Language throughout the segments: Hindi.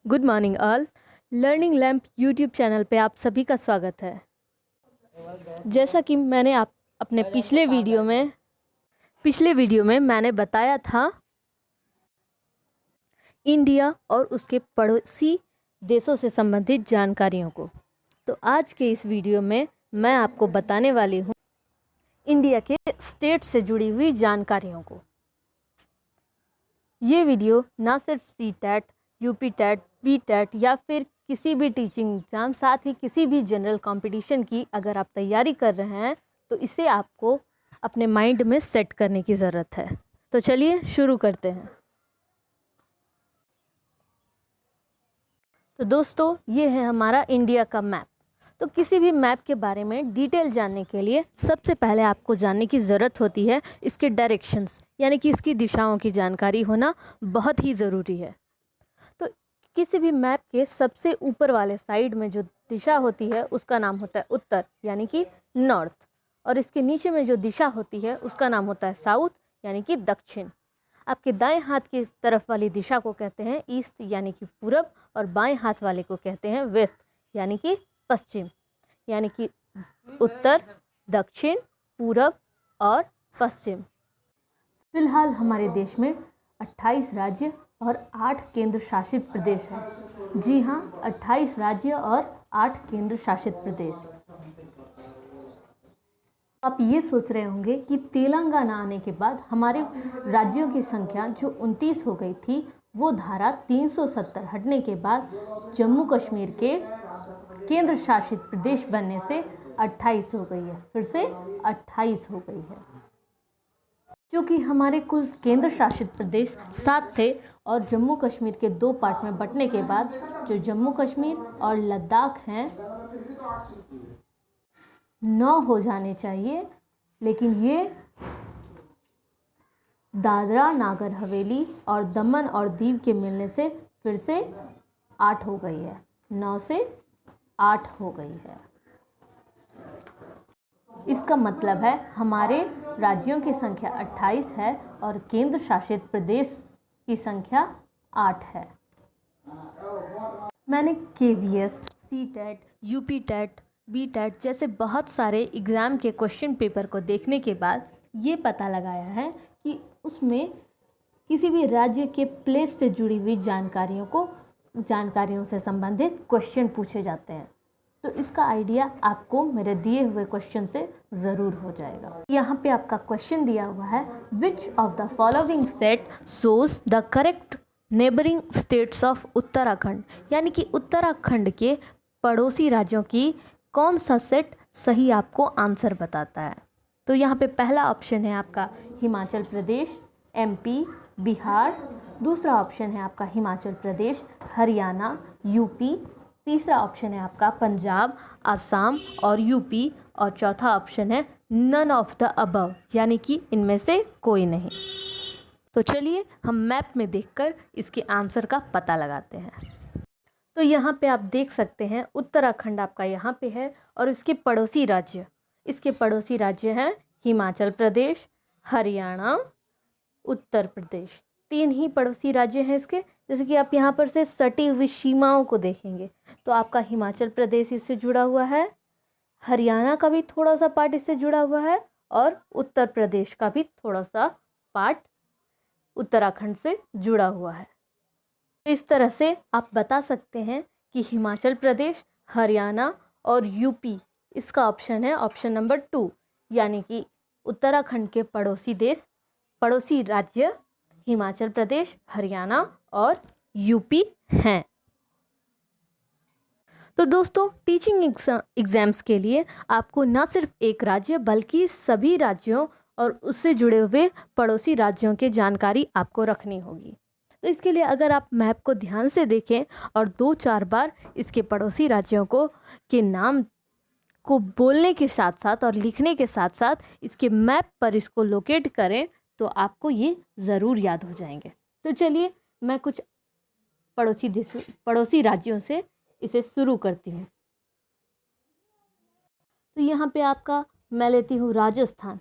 Good morning all. Learning lamp YouTube channel पे आप सभी का स्वागत है। जैसा कि मैंने अपने पिछले वीडियो में मैंने बताया था इंडिया और उसके पड़ोसी देशों से संबंधित जानकारियों को, तो आज के इस वीडियो में मैं आपको बताने वाली हूँ इंडिया के स्टेट से जुड़ी हुई जानकारियों को। ये वीडियो ना सिर्फ सी-टेट, यूपी-टेट, बी-टेट या फिर किसी भी टीचिंग एग्ज़ाम, साथ ही किसी भी जनरल कंपटीशन की अगर आप तैयारी कर रहे हैं तो इसे आपको अपने माइंड में सेट करने की ज़रूरत है। तो चलिए शुरू करते हैं। तो दोस्तों, ये है हमारा इंडिया का मैप। तो किसी भी मैप के बारे में डिटेल जानने के लिए सबसे पहले आपको जानने की ज़रूरत होती है इसके डायरेक्शंस, यानी कि इसकी दिशाओं की जानकारी होना बहुत ही ज़रूरी है। तो किसी भी मैप के सबसे ऊपर वाले साइड में जो दिशा होती है उसका नाम होता है उत्तर, यानी कि नॉर्थ, और इसके नीचे में जो दिशा होती है उसका नाम होता है साउथ, यानी कि दक्षिण। आपके दाएं हाथ की तरफ वाली दिशा को कहते हैं ईस्ट, यानी कि पूरब, और बाएं हाथ वाले को कहते हैं वेस्ट, यानी कि पश्चिम। यानी कि उत्तर, दक्षिण, पूरब और पश्चिम। फिलहाल हमारे देश में 28 राज्य और 8 केंद्र शासित प्रदेश हैं। जी हाँ, 28 राज्य और 8 केंद्र शासित प्रदेश। आप ये सोच रहे होंगे कि तेलंगाना आने के बाद हमारे राज्यों की संख्या जो 29 हो गई थी, वो धारा 370 हटने के बाद जम्मू कश्मीर के केंद्र शासित प्रदेश बनने से 28 हो गई है। फिर से 28 हो गई है। क्योंकि हमारे कुल केंद्र शासित प्रदेश 7 थे और जम्मू कश्मीर के 2 पार्ट में बंटने के बाद जो जम्मू कश्मीर और लद्दाख हैं 9 हो जाने चाहिए, लेकिन ये दादरा नागर हवेली और दमन और दीव के मिलने से फिर से 8 हो गई है। 9 से 8 हो गई है। इसका मतलब है हमारे राज्यों की संख्या 28 है और केंद्र शासित प्रदेश की संख्या 8 है। मैंने केवीएस, सी-टेट, यूपी-टेट, बी-टेट जैसे बहुत सारे एग्ज़ाम के क्वेश्चन पेपर को देखने के बाद ये पता लगाया है कि उसमें किसी भी राज्य के प्लेस से जुड़ी हुई जानकारियों से संबंधित क्वेश्चन पूछे जाते हैं। तो इसका आइडिया आपको मेरे दिए हुए क्वेश्चन से ज़रूर हो जाएगा। यहाँ पे आपका क्वेश्चन दिया हुआ है, which of the following set shows the correct neighbouring states of Uttarakhand, यानी कि उत्तराखंड के पड़ोसी राज्यों की कौन सा सेट सही आपको आंसर बताता है। तो यहाँ पे पहला ऑप्शन है आपका हिमाचल प्रदेश, एमपी, बिहार। दूसरा ऑप्शन है आपका हिमाचल प्रदेश, हरियाणा, यूपी। तीसरा ऑप्शन है आपका पंजाब, आसाम और यूपी। और चौथा ऑप्शन है नन ऑफ द अबव, यानी कि इनमें से कोई नहीं। तो चलिए हम मैप में देखकर इसके आंसर का पता लगाते हैं। तो यहाँ पे आप देख सकते हैं उत्तराखंड आपका यहाँ पे है और इसके पड़ोसी राज्य हैं हिमाचल प्रदेश, हरियाणा, उत्तर प्रदेश। 3 ही पड़ोसी राज्य हैं इसके। जैसे कि आप यहाँ पर से सटी हुई सीमाओं को देखेंगे तो आपका हिमाचल प्रदेश इससे जुड़ा हुआ है, हरियाणा का भी थोड़ा सा पार्ट इससे जुड़ा हुआ है और उत्तर प्रदेश का भी थोड़ा सा पार्ट उत्तराखंड से जुड़ा हुआ है। इस तरह से आप बता सकते हैं कि हिमाचल प्रदेश, हरियाणा और यूपी, इसका ऑप्शन है ऑप्शन नंबर 2, यानी कि उत्तराखंड के पड़ोसी राज्य हिमाचल प्रदेश, हरियाणा और यूपी हैं। तो दोस्तों, टीचिंग एग्ज़ाम्स के लिए आपको न सिर्फ एक राज्य बल्कि सभी राज्यों और उससे जुड़े हुए पड़ोसी राज्यों की जानकारी आपको रखनी होगी। तो इसके लिए अगर आप मैप को ध्यान से देखें और 2-4 बार इसके पड़ोसी राज्यों के नाम को बोलने के साथ साथ और लिखने के साथ साथ इसके मैप पर इसको लोकेट करें तो आपको ये ज़रूर याद हो जाएंगे। तो चलिए मैं कुछ पड़ोसी राज्यों से इसे शुरू करती हूँ। तो यहाँ पे आपका मैं लेती हूँ राजस्थान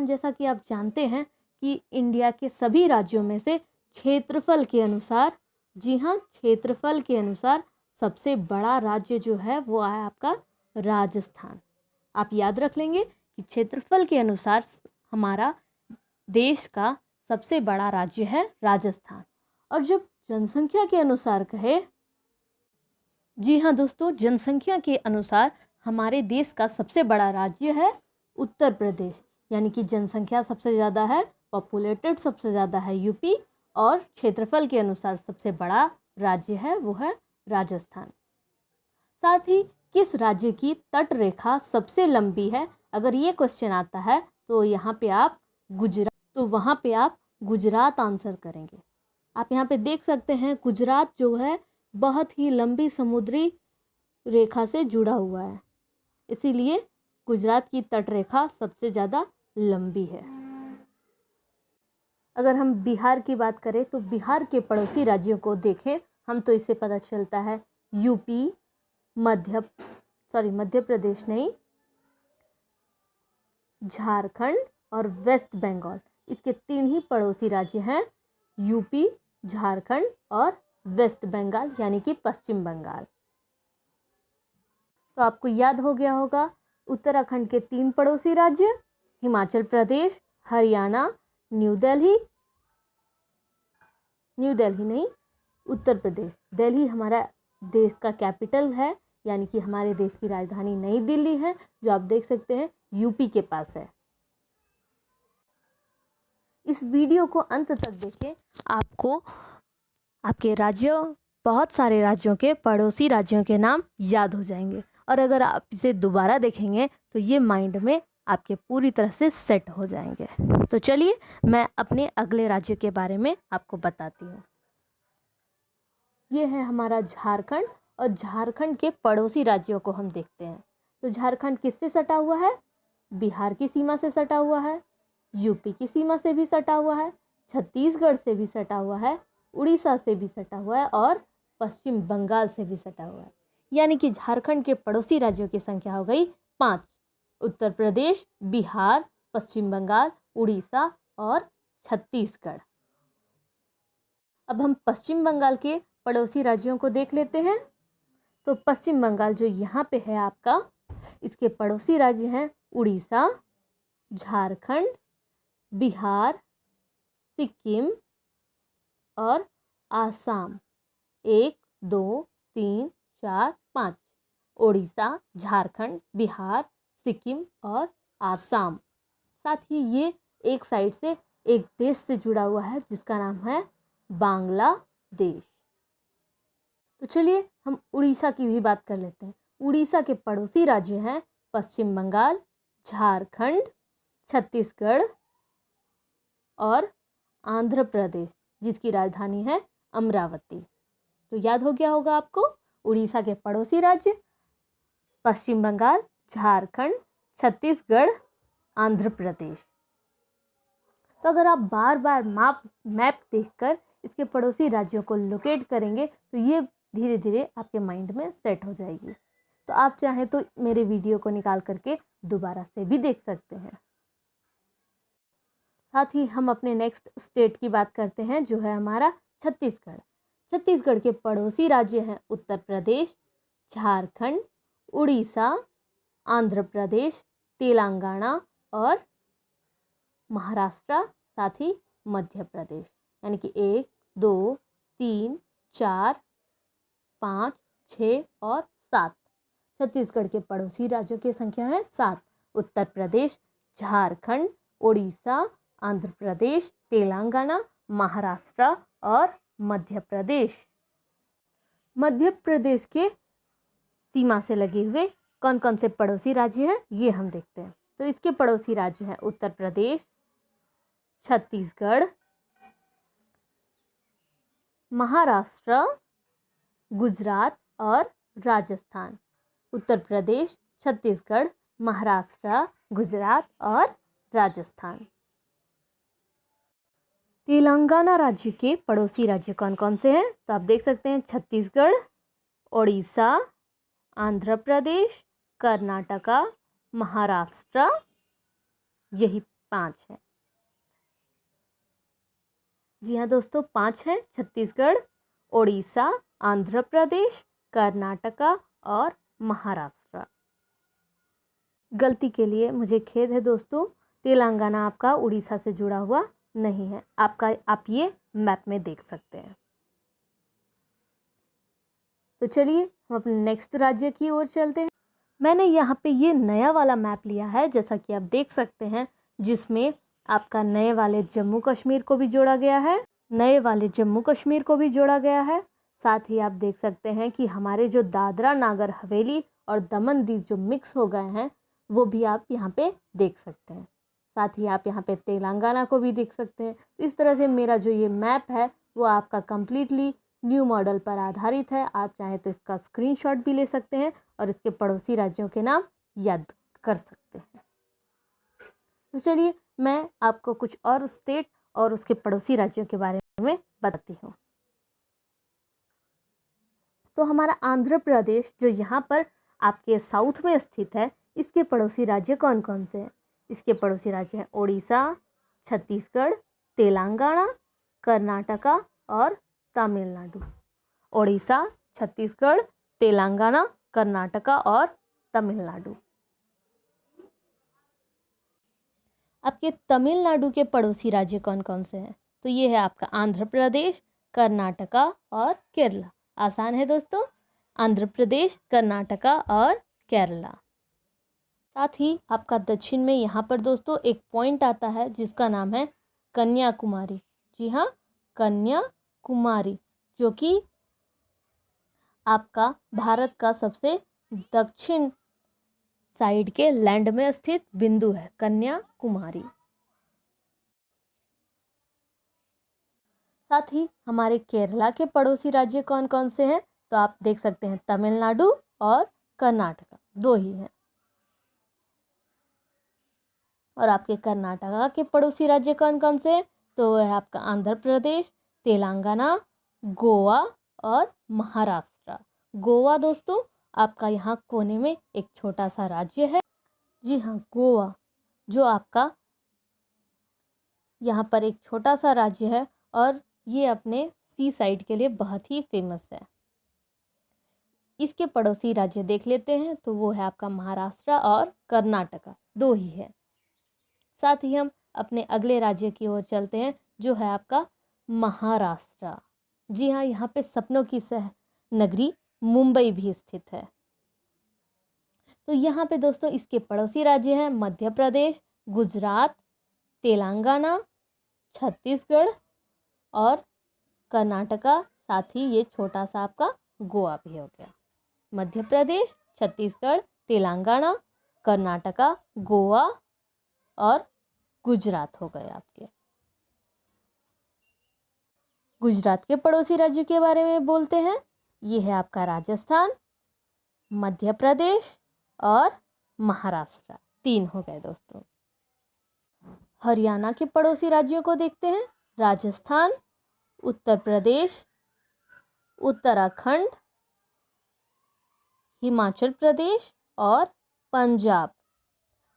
जैसा कि आप जानते हैं कि इंडिया के सभी राज्यों में से क्षेत्रफल के अनुसार जी हाँ, क्षेत्रफल के अनुसार सबसे बड़ा राज्य जो है वो है आपका राजस्थान। आप याद रख लेंगे कि क्षेत्रफल के अनुसार हमारा देश का सबसे बड़ा राज्य है राजस्थान। और जब जनसंख्या के अनुसार कहे, जी हाँ दोस्तों, जनसंख्या के अनुसार हमारे देश का सबसे बड़ा राज्य है उत्तर प्रदेश। यानी कि जनसंख्या सबसे ज़्यादा है, पॉपुलेटेड सबसे ज़्यादा है यूपी, और क्षेत्रफल के अनुसार सबसे बड़ा राज्य है वो है राजस्थान। साथ ही किस राज्य की तट रेखा सबसे लंबी है, अगर ये क्वेश्चन आता है तो वहाँ पे आप गुजरात आंसर करेंगे। आप यहाँ पे देख सकते हैं गुजरात जो है बहुत ही लंबी समुद्री रेखा से जुड़ा हुआ है, इसीलिए गुजरात की तट रेखा सबसे ज़्यादा लंबी है। अगर हम बिहार की बात करें तो बिहार के पड़ोसी राज्यों को देखें हम तो इससे पता चलता है यूपी, मध्य प्रदेश नहीं, झारखंड और वेस्ट बंगाल, इसके 3 ही पड़ोसी राज्य हैं, यूपी, झारखंड और वेस्ट बंगाल यानी कि पश्चिम बंगाल। तो आपको याद हो गया होगा उत्तराखंड के 3 पड़ोसी राज्य, हिमाचल प्रदेश, हरियाणा, न्यू दिल्ली नहीं, उत्तर प्रदेश। दिल्ली हमारा देश का कैपिटल है, यानी कि हमारे देश की राजधानी नई दिल्ली है, जो आप देख सकते हैं यूपी के पास है। इस वीडियो को अंत तक देखें, आपको आपके राज्यों, बहुत सारे राज्यों के पड़ोसी राज्यों के नाम याद हो जाएंगे, और अगर आप इसे दोबारा देखेंगे तो ये माइंड में आपके पूरी तरह से सेट हो जाएंगे। तो चलिए मैं अपने अगले राज्य के बारे में आपको बताती हूँ। ये है हमारा झारखंड, और झारखंड के पड़ोसी राज्यों को हम देखते हैं। तो झारखंड किससे सटा हुआ है? बिहार की सीमा से सटा हुआ है, यूपी की सीमा से भी सटा हुआ है, छत्तीसगढ़ से भी सटा हुआ है, उड़ीसा से भी सटा हुआ है और पश्चिम बंगाल से भी सटा हुआ है। यानी कि झारखंड के पड़ोसी राज्यों की संख्या हो गई 5: उत्तर प्रदेश, बिहार, पश्चिम बंगाल, उड़ीसा और छत्तीसगढ़। अब हम पश्चिम बंगाल के पड़ोसी राज्यों को देख लेते हैं। तो पश्चिम बंगाल जो यहाँ पे है आपका, इसके पड़ोसी राज्य हैं उड़ीसा, झारखंड, बिहार, सिक्किम और आसाम। 1, 2, 3, 4, 5 उड़ीसा, झारखंड, बिहार, सिक्किम और आसाम। साथ ही ये एक साइड से एक देश से जुड़ा हुआ है जिसका नाम है बांग्लादेश। तो चलिए हम उड़ीसा की भी बात कर लेते हैं। उड़ीसा के पड़ोसी राज्य हैं पश्चिम बंगाल, झारखंड, छत्तीसगढ़ और आंध्र प्रदेश, जिसकी राजधानी है अमरावती। तो याद हो गया होगा आपको उड़ीसा के पड़ोसी राज्य पश्चिम बंगाल, झारखंड, छत्तीसगढ़, आंध्र प्रदेश। तो अगर आप बार बार मैप देखकर इसके पड़ोसी राज्यों को लोकेट करेंगे तो ये धीरे धीरे आपके माइंड में सेट हो जाएगी। तो आप चाहें तो मेरे वीडियो को निकाल करके दोबारा से भी देख सकते हैं। साथ ही हम अपने नेक्स्ट स्टेट की बात करते हैं जो है हमारा छत्तीसगढ़। छत्तीसगढ़ के पड़ोसी राज्य हैं उत्तर प्रदेश, झारखंड, उड़ीसा, आंध्र प्रदेश, तेलंगाना और महाराष्ट्र, साथ ही मध्य प्रदेश। यानी कि 1, 2, 3, 4, 5, 6 और 7 छत्तीसगढ़ के पड़ोसी राज्यों की संख्या है 7: उत्तर प्रदेश, झारखंड, उड़ीसा, आंध्र प्रदेश, तेलंगाना, महाराष्ट्र और मध्य प्रदेश। मध्य प्रदेश के सीमा से लगे हुए कौन कौन से पड़ोसी राज्य हैं ये हम देखते हैं। तो इसके पड़ोसी राज्य हैं उत्तर प्रदेश, छत्तीसगढ़, महाराष्ट्र, गुजरात और राजस्थान। उत्तर प्रदेश, छत्तीसगढ़, महाराष्ट्र, गुजरात और राजस्थान। तेलंगाना राज्य के पड़ोसी राज्य कौन कौन से हैं? तो आप देख सकते हैं छत्तीसगढ़, ओडिशा, आंध्र प्रदेश, कर्नाटका, महाराष्ट्र, यही 5 हैं। जी हाँ दोस्तों, 5 हैं: छत्तीसगढ़, ओडिशा, आंध्र प्रदेश, कर्नाटका और महाराष्ट्र। गलती के लिए मुझे खेद है दोस्तों, तेलंगाना आपका उड़ीसा से जुड़ा हुआ नहीं है। आप ये मैप में देख सकते हैं। तो चलिए हम अपने नेक्स्ट राज्य की ओर चलते हैं। मैंने यहाँ पे ये नया वाला मैप लिया है, जैसा कि आप देख सकते हैं, जिसमें आपका नए वाले जम्मू कश्मीर को भी जोड़ा गया है, साथ ही आप देख सकते हैं कि हमारे जो दादरा नागर हवेली और दमन दीव जो मिक्स हो गए हैं वो भी आप यहाँ पे देख सकते हैं। साथ ही आप यहाँ पे तेलंगाना को भी देख सकते हैं। इस तरह से मेरा जो ये मैप है वो आपका कम्प्लीटली न्यू मॉडल पर आधारित है। आप चाहे तो इसका स्क्रीनशॉट भी ले सकते हैं और इसके पड़ोसी राज्यों के नाम याद कर सकते हैं। तो चलिए मैं आपको कुछ और स्टेट और उसके पड़ोसी राज्यों के बारे में बताती हूँ। तो हमारा आंध्र प्रदेश जो यहाँ पर आपके साउथ में स्थित है, इसके पड़ोसी राज्य कौन कौन से हैं? इसके पड़ोसी राज्य हैं ओडिशा, छत्तीसगढ़, तेलंगाना, कर्नाटका और तमिलनाडु। ओडिशा, छत्तीसगढ़, तेलंगाना, कर्नाटका और तमिलनाडु। आपके तमिलनाडु के पड़ोसी राज्य कौन कौन से हैं? तो ये है आपका आंध्र प्रदेश, कर्नाटका और केरला। आसान है दोस्तों, आंध्र प्रदेश, कर्नाटका और केरला। साथ ही आपका दक्षिण में यहाँ पर दोस्तों एक पॉइंट आता है जिसका नाम है कन्याकुमारी। जी हाँ, कन्याकुमारी, जो कि आपका भारत का सबसे दक्षिण साइड के लैंड में स्थित बिंदु है, कन्याकुमारी। साथ ही हमारे केरला के पड़ोसी राज्य कौन कौन से हैं? तो आप देख सकते हैं तमिलनाडु और कर्नाटका, दो ही हैं। और आपके कर्नाटका के पड़ोसी राज्य कौन कौन से हैं? तो वह है आपका आंध्र प्रदेश, तेलंगाना, गोवा और महाराष्ट्र। गोवा दोस्तों आपका यहाँ कोने में एक छोटा सा राज्य है। जी हाँ, गोवा जो आपका यहाँ पर एक छोटा सा राज्य है और ये अपने सी साइड के लिए बहुत ही फेमस है। इसके पड़ोसी राज्य देख लेते हैं, तो वो है आपका महाराष्ट्र और कर्नाटका, दो ही है। साथ ही हम अपने अगले राज्य की ओर चलते हैं जो है आपका महाराष्ट्र। जी हाँ, यहाँ पे सपनों की नगरी मुंबई भी स्थित है। तो यहाँ पे दोस्तों इसके पड़ोसी राज्य हैं मध्य प्रदेश, गुजरात, तेलंगाना, छत्तीसगढ़ और कर्नाटका। साथ ही ये छोटा सा आपका गोवा भी हो गया। मध्य प्रदेश, छत्तीसगढ़, तेलंगाना, कर्नाटका, गोवा और गुजरात हो गए आपके। गुजरात के पड़ोसी राज्य के बारे में बोलते हैं। ये है आपका राजस्थान, मध्य प्रदेश और महाराष्ट्र, तीन हो गए दोस्तों। हरियाणा के पड़ोसी राज्यों को देखते हैं। राजस्थान, उत्तर प्रदेश, उत्तराखंड, हिमाचल प्रदेश और पंजाब।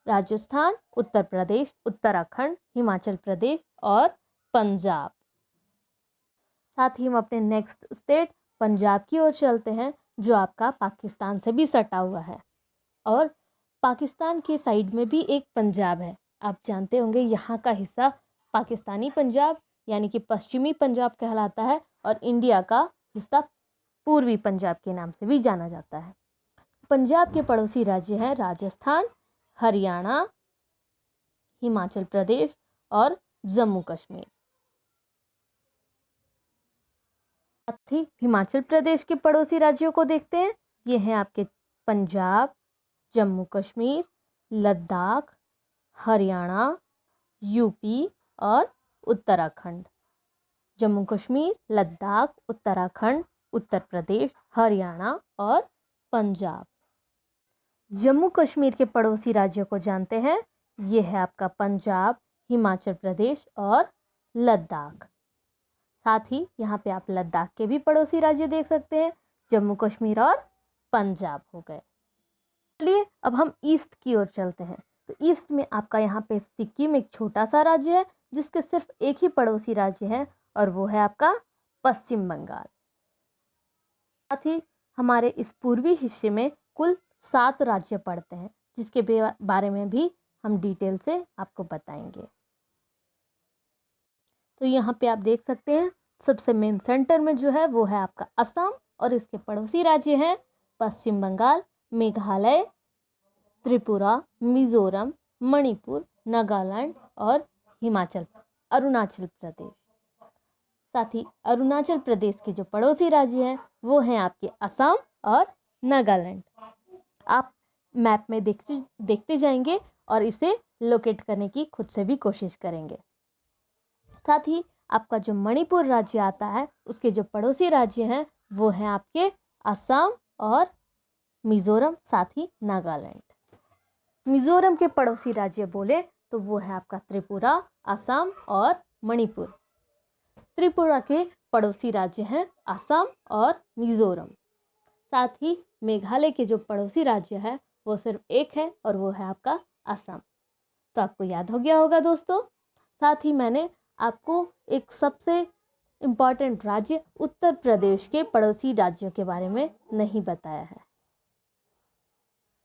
राजस्थान, उत्तर प्रदेश, उत्तराखंड, हिमाचल प्रदेश और पंजाब। साथ ही हम अपने नेक्स्ट स्टेट पंजाब की ओर चलते हैं, जो आपका पाकिस्तान से भी सटा हुआ है और पाकिस्तान के साइड में भी एक पंजाब है। आप जानते होंगे यहाँ का हिस्सा पाकिस्तानी पंजाब यानी कि पश्चिमी पंजाब कहलाता है और इंडिया का हिस्सा पूर्वी पंजाब के नाम से भी जाना जाता है। पंजाब के पड़ोसी राज्य हैं राजस्थान, हरियाणा, हिमाचल प्रदेश और जम्मू कश्मीर। साथ ही हिमाचल प्रदेश के पड़ोसी राज्यों को देखते हैं। ये हैं आपके पंजाब, जम्मू कश्मीर, लद्दाख, हरियाणा, यूपी और उत्तराखंड। जम्मू कश्मीर, लद्दाख, उत्तराखंड, उत्तर प्रदेश, हरियाणा और पंजाब। जम्मू कश्मीर के पड़ोसी राज्यों को जानते हैं। ये है आपका पंजाब, हिमाचल प्रदेश और लद्दाख। साथ ही यहाँ पे आप लद्दाख के भी पड़ोसी राज्य देख सकते हैं, जम्मू कश्मीर और पंजाब हो गए। चलिए अब हम ईस्ट की ओर चलते हैं। तो ईस्ट में आपका यहाँ पे सिक्किम एक छोटा सा राज्य है जिसके सिर्फ एक ही पड़ोसी राज्य है और वो है आपका पश्चिम बंगाल। साथ ही हमारे इस पूर्वी हिस्से में कुल 7 राज्य पड़ते हैं, जिसके बारे में भी हम डिटेल से आपको बताएंगे। तो यहाँ पे आप देख सकते हैं सबसे मेन सेंटर में जो है वो है आपका असम, और इसके पड़ोसी राज्य हैं पश्चिम बंगाल, मेघालय, त्रिपुरा, मिजोरम, मणिपुर, नागालैंड और अरुणाचल प्रदेश। साथ ही अरुणाचल प्रदेश के जो पड़ोसी राज्य हैं वो हैं आपके असम और नागालैंड। आप मैप में देखते जाएंगे और इसे लोकेट करने की खुद से भी कोशिश करेंगे। साथ ही आपका जो मणिपुर राज्य आता है उसके जो पड़ोसी राज्य हैं वो हैं आपके असम और मिजोरम, साथ ही नागालैंड। मिजोरम के पड़ोसी राज्य बोले तो वो है आपका त्रिपुरा, असम और मणिपुर। त्रिपुरा के पड़ोसी राज्य हैं असम और मिजोरम। साथ ही मेघालय के जो पड़ोसी राज्य है वो सिर्फ एक है और वो है आपका असम। तो आपको याद हो गया होगा दोस्तों। साथ ही मैंने आपको एक सबसे इम्पॉर्टेंट राज्य उत्तर प्रदेश के पड़ोसी राज्यों के बारे में नहीं बताया है।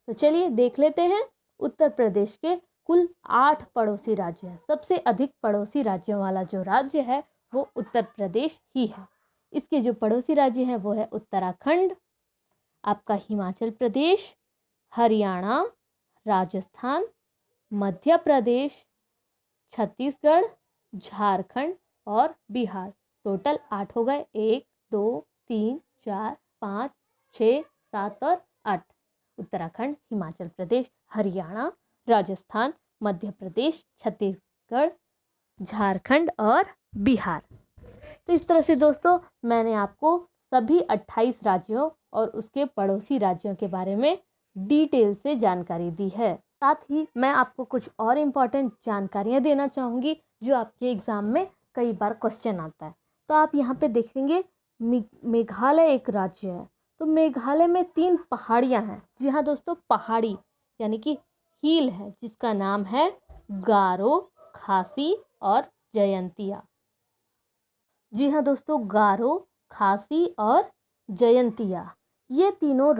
तो चलिए देख लेते हैं। उत्तर प्रदेश के कुल 8 पड़ोसी राज्य हैं। सबसे अधिक पड़ोसी राज्यों वाला जो राज्य है वो उत्तर प्रदेश ही है। इसके जो पड़ोसी राज्य हैं वो है उत्तराखंड, आपका हिमाचल प्रदेश, हरियाणा, राजस्थान, मध्य प्रदेश, छत्तीसगढ़, झारखंड और बिहार। टोटल 8 हो गए। 1 2 3 4 5 6 7 और 8। उत्तराखंड, हिमाचल प्रदेश, हरियाणा, राजस्थान, मध्य प्रदेश, छत्तीसगढ़, झारखंड और बिहार। तो इस तरह से दोस्तों मैंने आपको सभी 28 राज्यों और उसके पड़ोसी राज्यों के बारे में डिटेल से जानकारी दी है। साथ ही मैं आपको कुछ और इम्पॉर्टेंट जानकारियाँ देना चाहूँगी जो आपके एग्ज़ाम में कई बार क्वेश्चन आता है। तो आप यहाँ पे देखेंगे मेघालय एक राज्य है। तो मेघालय में 3 पहाड़ियाँ हैं। जी हाँ दोस्तों, पहाड़ी यानी कि हिल है, जिसका नाम है गारो, खासी और जयंतिया। जी हाँ दोस्तों, गारो, खासी और जयंतिया ये तीनों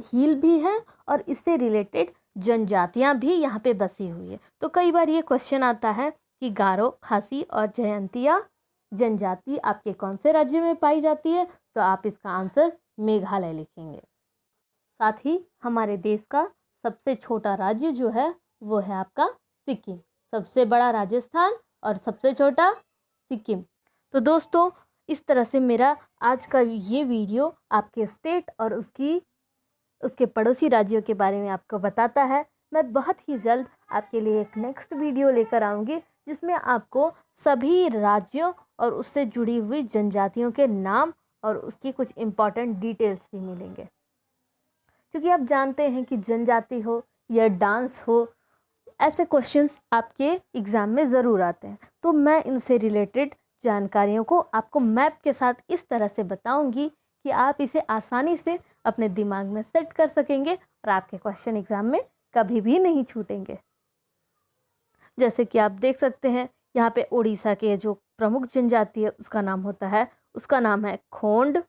हिल भी हैं और इससे रिलेटेड जनजातियां भी यहाँ पे बसी हुई है। तो कई बार ये क्वेश्चन आता है कि गारो, खासी और जयंतिया जनजाति आपके कौन से राज्य में पाई जाती है, तो आप इसका आंसर मेघालय लिखेंगे। साथ ही हमारे देश का सबसे छोटा राज्य जो है वो है आपका सिक्किम। सबसे बड़ा राजस्थान और सबसे छोटा सिक्किम। तो दोस्तों इस तरह से मेरा आज का ये वीडियो आपके स्टेट और उसके पड़ोसी राज्यों के बारे में आपको बताता है। मैं बहुत ही जल्द आपके लिए एक नेक्स्ट वीडियो लेकर आऊँगी जिसमें आपको सभी राज्यों और उससे जुड़ी हुई जनजातियों के नाम और उसकी कुछ इम्पॉर्टेंट डिटेल्स भी मिलेंगे। क्योंकि आप जानते हैं कि जनजाति हो या डांस हो, ऐसे क्वेश्चंस आपके एग्ज़ाम में ज़रूर आते हैं। तो मैं इनसे रिलेटेड जानकारियों को आपको मैप के साथ इस तरह से बताऊंगी कि आप इसे आसानी से अपने दिमाग में सेट कर सकेंगे और आपके क्वेश्चन एग्ज़ाम में कभी भी नहीं छूटेंगे। जैसे कि आप देख सकते हैं यहाँ पे उड़ीसा के जो प्रमुख जनजाति है उसका नाम है खोंड।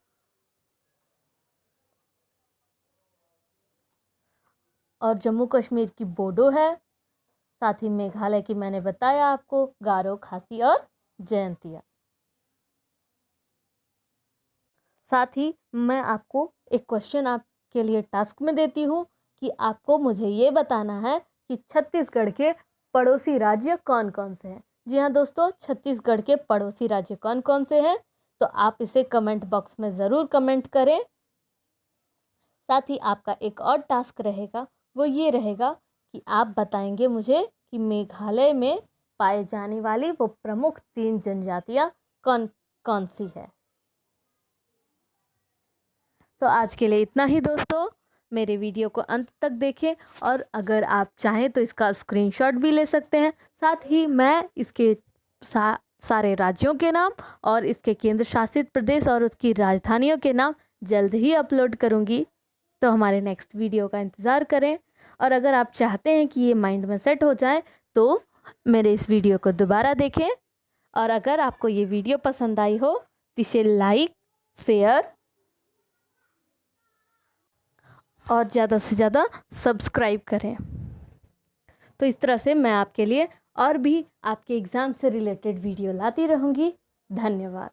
और जम्मू कश्मीर की बोडो है। साथ ही मेघालय की मैंने बताया आपको गारो, खासी और जयंतिया। साथ ही मैं आपको एक क्वेश्चन आपके लिए टास्क में देती हूँ कि आपको मुझे ये बताना है कि छत्तीसगढ़ के पड़ोसी राज्य कौन कौन से हैं। जी हाँ दोस्तों, छत्तीसगढ़ के पड़ोसी राज्य कौन कौन से हैं, तो आप इसे कमेंट बॉक्स में ज़रूर कमेंट करें। साथ ही आपका एक और टास्क रहेगा, वो ये रहेगा कि आप बताएंगे मुझे कि मेघालय में पाए जाने वाली वो प्रमुख 3 जनजातियाँ कौन कौन सी है। तो आज के लिए इतना ही दोस्तों। मेरे वीडियो को अंत तक देखें और अगर आप चाहें तो इसका स्क्रीनशॉट भी ले सकते हैं। साथ ही मैं इसके सारे राज्यों के नाम और इसके केंद्र शासित प्रदेश और उसकी राजधानियों के नाम जल्द ही अपलोड करूंगी। तो हमारे नेक्स्ट वीडियो का इंतज़ार करें। और अगर आप चाहते हैं कि ये माइंड में सेट हो जाए तो मेरे इस वीडियो को दोबारा देखें। और अगर आपको ये वीडियो पसंद आई हो तो इसे लाइक, शेयर और ज़्यादा से ज़्यादा सब्सक्राइब करें। तो इस तरह से मैं आपके लिए और भी आपके एग्ज़ाम से रिलेटेड वीडियो लाती रहूँगी। धन्यवाद।